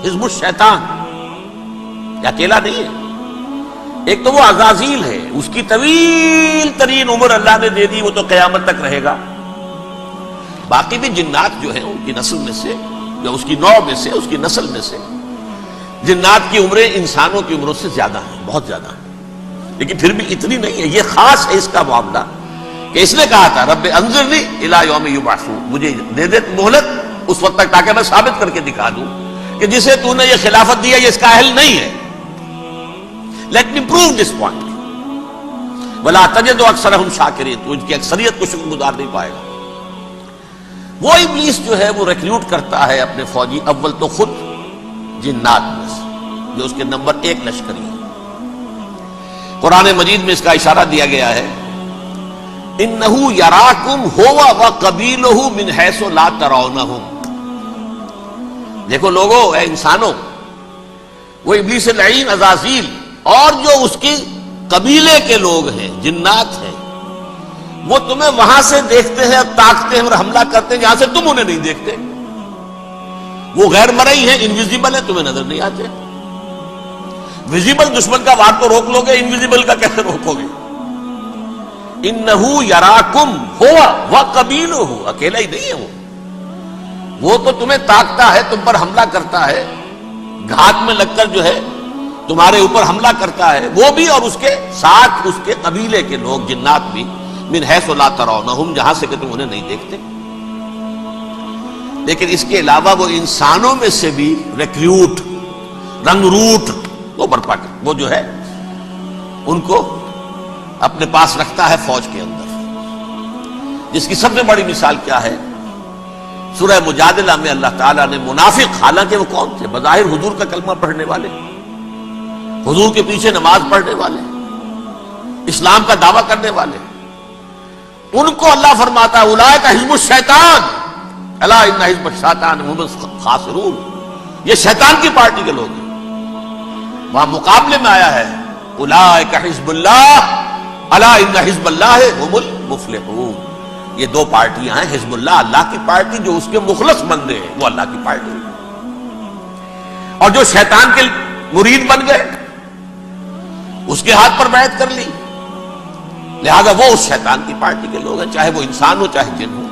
حزب الشیطان، یہ اکیلا نہیں ہے. ایک تو وہ عزازیل ہے، اس کی طویل ترین عمر اللہ نے دے دی، وہ تو قیامت تک رہے گا. باقی بھی جنات جو ہیں ان کی نسل میں سے، یا اس کی نوع میں سے، اس کی نسل میں سے جنات کی عمریں انسانوں کی عمروں سے زیادہ ہیں، بہت زیادہ ہیں. لیکن پھر بھی اتنی نہیں ہے. یہ خاص ہے اس کا معاملہ کہ اس نے کہا تھا رب انظرنی الی یوم یبعثون، مجھے دے دے مہلت اس وقت تک تاکہ میں ثابت کر کے دکھا دوں کہ جسے تو نے یہ خلافت دیا یہ اس کا اہل نہیں ہے. Let me prove this point. ولا تجد اکثرهم شاکرین، تو ان کی اکثریت کو شکر گزار نہیں پائے گا. وہ ابلیس جو ہے وہ ریکروٹ کرتا ہے اپنے فوجی، اول تو خود جنات میں سے جو اس کے نمبر 1 لشکری ہے. قرآن مجید میں اس کا اشارہ دیا گیا ہے انہ یراکم هو وقبیلہ من حیث لا ترونہم. دیکھو لوگو، اے انسانوں، وہ ابلیس لعین عزازیل اور جو اس کی قبیلے کے لوگ ہیں، جنات ہیں، وہ تمہیں وہاں سے دیکھتے ہیں اور تاکتے ہیں اور حملہ کرتے ہیں جہاں سے تم انہیں نہیں دیکھتے. وہ غیر مرئی ہیں، انویزیبل ہیں، تمہیں نظر نہیں آتے. ویزیبل دشمن کا وار تو روک لو گے، انویزیبل کا کیسے روکو گے؟ انہو یراکم ہوا وقبیلہ، اکیلا ہی نہیں ہے وہ تو تمہیں تاکتا ہے، تم پر حملہ کرتا ہے، گھات میں لگ کر جو ہے تمہارے اوپر حملہ کرتا ہے، وہ بھی اور اس کے ساتھ اس کے قبیلے کے لوگ جنات بھی، من حیث لا ترونہم، جہاں سے کہ تم انہیں نہیں دیکھتے. لیکن اس کے علاوہ وہ انسانوں میں سے بھی ریکریوٹ، رنگ روٹ وہ برپا کر، وہ جو ہے ان کو اپنے پاس رکھتا ہے فوج کے اندر. جس کی سب سے بڑی مثال کیا ہے؟ سورہ مجادلہ میں اللہ تعالیٰ نے منافق، حالانکہ وہ کون تھے؟ بظاہر حضور کا کلمہ پڑھنے والے، حضور کے پیچھے نماز پڑھنے والے، اسلام کا دعویٰ کرنے والے، ان کو اللہ فرماتا ہے اولئک حزب الشیطان الا ان حزب الشیطان هم الخاسرون. یہ شیطان کی پارٹی کے لوگ ہیں. وہاں مقابلے میں آیا ہے اولئک حزب اللہ الا ان حزب اللہ هم المفلحون. یہ دو پارٹیاں ہیں، حزب اللہ اللہ کی پارٹی جو اس کے مخلص بندے ہیں، وہ اللہ کی پارٹی، اور جو شیطان کے مرید بن گئے اس کے ہاتھ پر بیعت کر لی، لہذا وہ اس شیطان کی پارٹی کے لوگ ہیں، چاہے وہ انسان ہو چاہے جن ہو.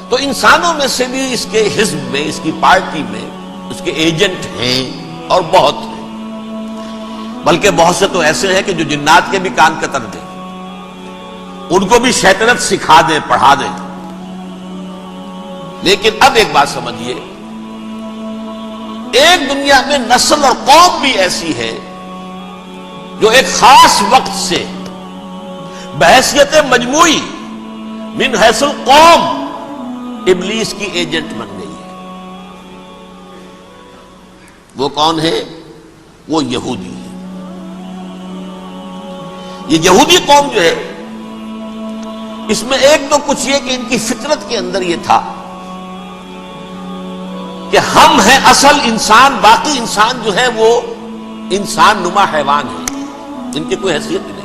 تو انسانوں میں سے بھی اس کے حزب میں، اس کی پارٹی میں اس کے ایجنٹ ہیں اور بہت ہیں، بلکہ بہت سے تو ایسے ہیں کہ جو جنات کے بھی کان کتر دیں، ان کو بھی شیطنت سکھا دیں، پڑھا دیں. لیکن اب ایک بات سمجھیے، ایک دنیا میں نسل اور قوم بھی ایسی ہے جو ایک خاص وقت سے بحیثیت مجموعی من حیث القوم ابلیس کی ایجنٹ بن گئی ہے. وہ کون ہے؟ وہ یہودی ہے. یہ یہودی قوم جو ہے، اس میں ایک تو کچھ یہ کہ ان کی فطرت کے اندر یہ تھا کہ ہم ہیں اصل انسان، باقی انسان جو ہے وہ انسان نما حیوان ہے، ان کی کوئی حیثیت نہیں.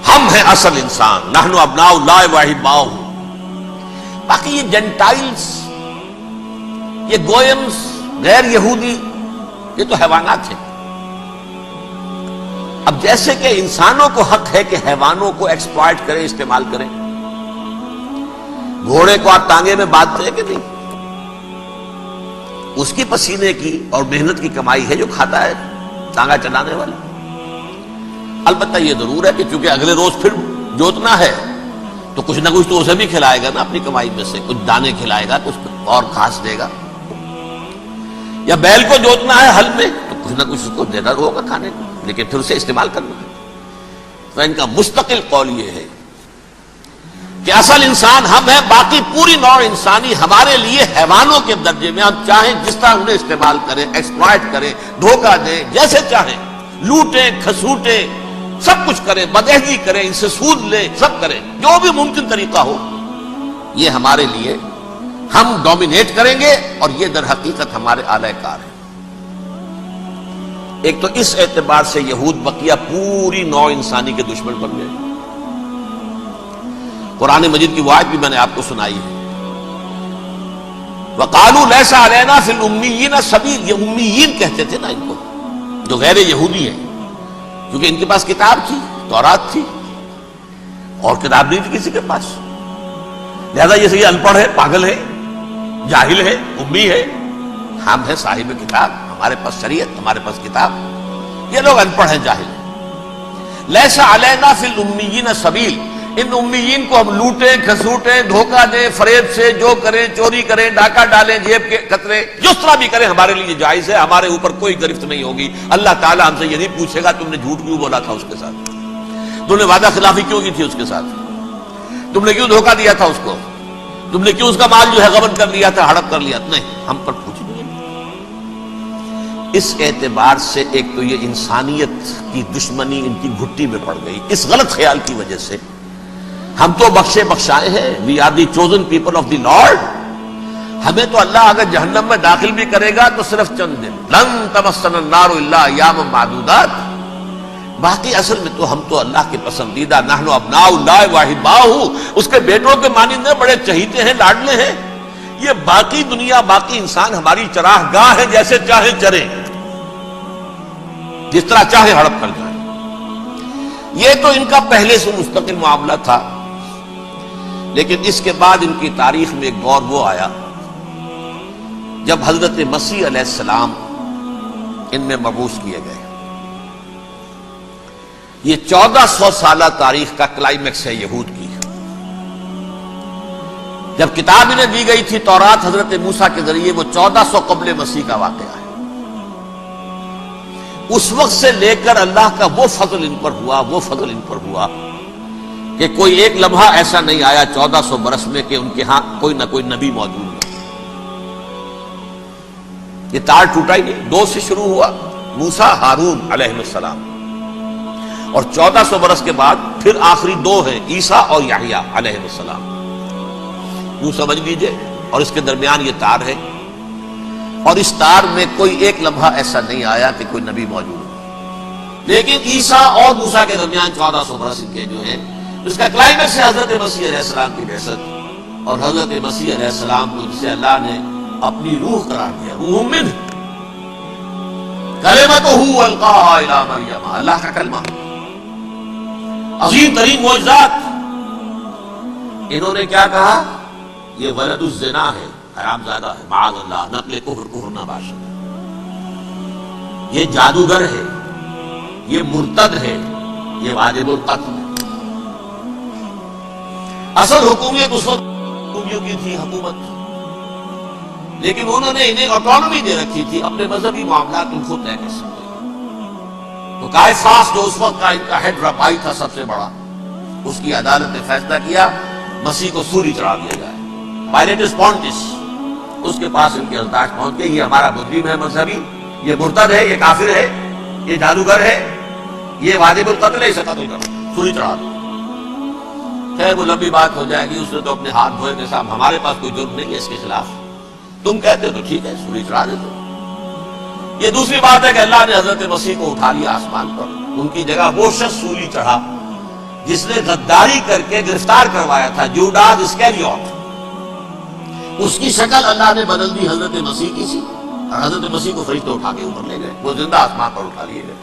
ہم ہیں اصل انسان، نحن ابناء اللہ و احباؤہ. باقی یہ جنٹائلز، یہ گوئمز، غیر یہودی، یہ تو حیوانات ہیں. اب جیسے کہ انسانوں کو حق ہے کہ حیوانوں کو ایکسپلائٹ کریں، استعمال کریں. گھوڑے کو آپ ٹانگے میں باندھتے ہیں کہ نہیں؟ اس کی پسینے کی اور محنت کی کمائی ہے جو کھاتا ہے ٹانگا چلانے والا. البتہ یہ ضرور ہے کہ چونکہ اگلے روز پھر جوتنا ہے تو کچھ نہ کچھ تو اسے بھی کھلائے گا نا، اپنی کمائی میں سے کچھ دانے کھلائے گا، کچھ اور گھاس دے گا. یا بیل کو جوتنا ہے ہل میں تو کچھ نہ کچھ اس کو دینا ہوگا کھانے کو، لیکن پھر اسے استعمال کرنا ہے. تو ان کا مستقل قول یہ ہے کہ اصل انسان ہم ہیں، باقی پوری نوع انسانی ہمارے لیے حیوانوں کے درجے میں. ہم چاہیں جس طرح انہیں استعمال کریں، ایکسپلائٹ کریں، دھوکہ دیں، جیسے چاہیں لوٹیں، کھسوٹیں، سب کچھ کریں، بدعہدی کریں، ان سے سود لیں، سب کریں، جو بھی ممکن طریقہ ہو، یہ ہمارے لیے ہم ڈومینیٹ کریں گے، اور یہ در حقیقت ہمارے اعلی کار ہیں. ایک تو اس اعتبار سے یہود بقیہ پوری نوع انسانی کے دشمن بن گئے. قرآن مجید کی وہ آیت بھی میں نے آپ کو سنائی ہے وقالوا لیس علینا فی الامیین سبیل، یہ امیین کہتے تھے نا ان کو جو غیر یہودی ہیں، کیونکہ ان کے پاس کتاب تھی، تورات تھی، اور کتاب نہیں تھی کسی کے پاس، لہذا یہ ان پڑھ ہے، پاگل ہے، جاہل ہے، امی ہے، ہم ہیں صاحب کتاب، ہمارے پاس شریعت، ہمارے پاس کتاب، یہ لوگ ان پڑھ ہیں، جاہل ہیں۔ لیس علینا فی الامیین سبیل، ان امیین کو ہم لوٹیں، کھسوٹیں، دھوکہ دیں، فریب سے جو کریں، چوری کریں، ڈاکہ ڈالیں، جیب کے قطرے، جس طرح بھی کریں ہمارے لیے جائز ہے، ہمارے اوپر کوئی گرفت نہیں ہوگی۔ اللہ تعالیٰ ہم سے یہ نہیں پوچھے گا تم نے جھوٹ کیوں بولا تھا اس کے ساتھ، تم نے وعدہ خلافی کیوں کی تھی اس کے ساتھ، تم نے کیوں دھوکہ دیا تھا اس کو، تم نے کیوں اس کا مال جو ہے غبن کر لیا تھا، ہڑپ کر لیا تھا، نہیں، ہم پر پوچھیں گے۔ اس اعتبار سے ایک تو یہ انسانیت کی دشمنی ان کی گھٹی میں پڑ گئی، اس غلط خیال کی وجہ سے ہم تو بخشے بخشائے ہیں، we are the chosen people of the lord, ہمیں تو اللہ اگر جہنم میں داخل بھی کرے گا تو صرف چند دن، لن تمسنا النار الا ایاما معدودات، باقی اصل میں تو ہم تو اللہ کے پسندیدہ، نحن ابناء اللہ واحباؤہ، اس کے بیٹوں کے مانند بڑے چہیتے ہیں، لاڈلے ہیں، یہ باقی دنیا، باقی انسان ہماری چراہ گاہ ہے، جیسے چاہے چرے، جس طرح چاہے ہڑپ کر جائیں۔ یہ تو ان کا پہلے سے مستقل معاملہ تھا، لیکن اس کے بعد ان کی تاریخ میں ایک دور وہ آیا جب حضرت مسیح علیہ السلام ان میں مبعوث کیے گئے۔ یہ 1400 سالہ تاریخ کا کلائمیکس ہے یہود کی۔ جب کتاب انہیں دی گئی تھی تورات حضرت موسیٰ کے ذریعے، وہ 1400 قبل مسیح کا واقعہ ہے۔ اس وقت سے لے کر اللہ کا وہ فضل ان پر ہوا، وہ فضل ان پر ہوا کہ کوئی ایک لمحہ ایسا نہیں آیا 1400 برس میں کہ ان کے ہاں کوئی نہ کوئی نبی موجود نہیں۔ یہ تار ٹوٹا ہی نہیں، 2 سے شروع ہوا، موسیٰ، ہارون علیہ السلام، اور 1400 برس کے بعد پھر آخری 2 ہیں، عیسیٰ اور یحییٰ علیہ السلام، یوں سمجھ لیجئے، اور اس کے درمیان یہ تار ہے، اور اس تار میں کوئی ایک لمحہ ایسا نہیں آیا کہ کوئی نبی موجود ہو۔ لیکن عیسیٰ اور موسیٰ کے درمیان 1400 برس ان کے جو ہیں، اس کا کلائمیکس ہے حضرت مسیح علیہ السلام کی بعثت، اور حضرت مسیح علیہ السلام کو جسے اللہ نے اپنی روح قرار دیا، روح منہ، کلمتہ القاها الی مریم، اللہ کا کلمہ، عظیم ترین معجزات۔ انہوں نے کیا کہا؟ یہ ولد الزنا ہے، حرام زادہ ہے، معاذ اللہ، نقل کفر نہ باشد، یہ جادوگر ہے، یہ مرتد ہے، یہ واجب القتل ہے۔ اصل حکومت اس وقت حکومتوں کی تھی حکومت، لیکن انہوں نے انہیں آٹونومی دے رکھی تھی، اپنے مذہبی معاملات تم خود طے کر سکتے۔ تو کائفاس جو اس وقت کا ان کا ہیڈ ربائی تھا سب سے بڑا، اس کی عدالت نے فیصلہ کیا مسیح کو سولی چڑھا دیا جائے۔ پائلیٹس پونٹس، اس کے پاس ان کے التاش پہنچ گئے، یہ ہمارا مجرم ہے مذہبی، یہ مرتد ہے، یہ کافر ہے، یہ جادوگر ہے، یہ واجب القتل ہے، اسے قتل کرو، سولی چڑھا دو۔ خیر وہ لمبی بات ہو جائے گی، اس نے تو اپنے ہاتھ دھوئے کہ صاحب ہمارے پاس کوئی جرم نہیں ہے اس کے خلاف، تم کہتے تو ٹھیک ہے سولی چڑھا دیتے۔ یہ دوسری بات ہے کہ اللہ نے حضرت مسیح کو اٹھا لیا آسمان پر، ان کی جگہ وہ شخص سولی چڑھا جس نے غداری کر کے گرفتار کروایا تھا، جوڈاس اسکیریوٹ، اس کی شکل اللہ نے بدل دی حضرت مسیح کی سی، اور حضرت مسیح کو فرشتے اٹھا کے اوپر لے گئے، وہ زندہ آسمان پر اٹھا لیے گئے۔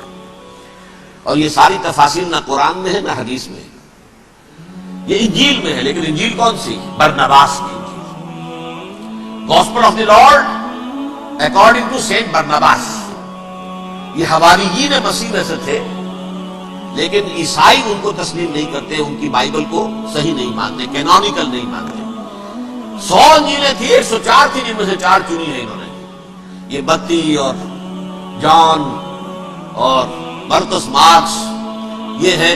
اور یہ ساری تفاصیل نہ قرآن میں ہے نہ حدیث میں ہے، یہ انجیل میں ہے، لیکن انجیل کون سی؟ برنباس کی انجیل، gospel of the lord according to saint Barnabas. یہ حواریین مسیح میں سے تھے، لیکن عیسائی ان کو تسلیم نہیں کرتے، ان کی بائبل کو صحیح نہیں مانتے، کینونیکل نہیں مانتے۔ 100 انجیلیں تھی، 104 تھی، جن میں سے 4 چنی ہیں انہوں نے، یہ متی اور جان اور مرقس مارکس، یہ ہے،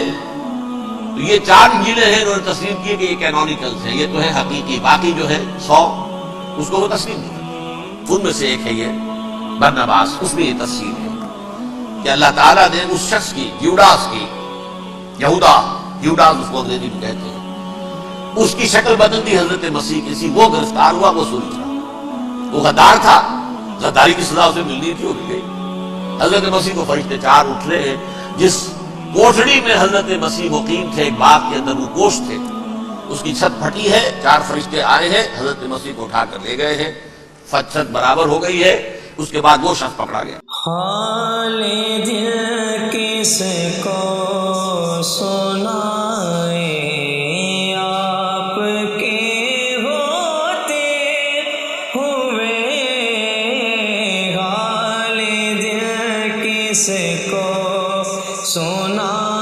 تو یہ 4 انجیلیں ہیں، انہوں نے تسلیم کی کہ یہ کینونیکلز ہیں، یہ تو ہے حقیقی، باقی جو ہے 100 اس کو وہ تسلیم نہیں کرتے۔ ان میں سے ایک ہے یہ برنباس، اس میں یہ تفصیل ہے کہ اللہ تعالیٰ نے اس شخص کی، جیوڈاس کی، یہودا، جیوڈاس اس کو انگریزی میں کہتے ہیں، اس کی شکل بدل دی حضرت مسیح کی سی، وہ گرفتار ہوا، وہ سولی چڑھا، وہ غدار تھا، غداری کی سزا اسے ملنی تھی، وہ مل گئی۔ حضرت مسیح کو فرشتے 4 اٹھ رہے ہیں، جس کوٹڑی میں حضرت مسیح مقیم تھے، ایک باغ کے اندر وہ کوش تھے، اس کی چھت پھٹی ہے، 4 فرشتے آئے ہیں، حضرت مسیح کو اٹھا کر لے گئے ہیں، فت برابر ہو گئی ہے. اس کے بعد وہ شخص پکڑا گیا. حال دل کس کو سنائے آپ کے ہوتے ہوئے، حال دل کس کو سنائے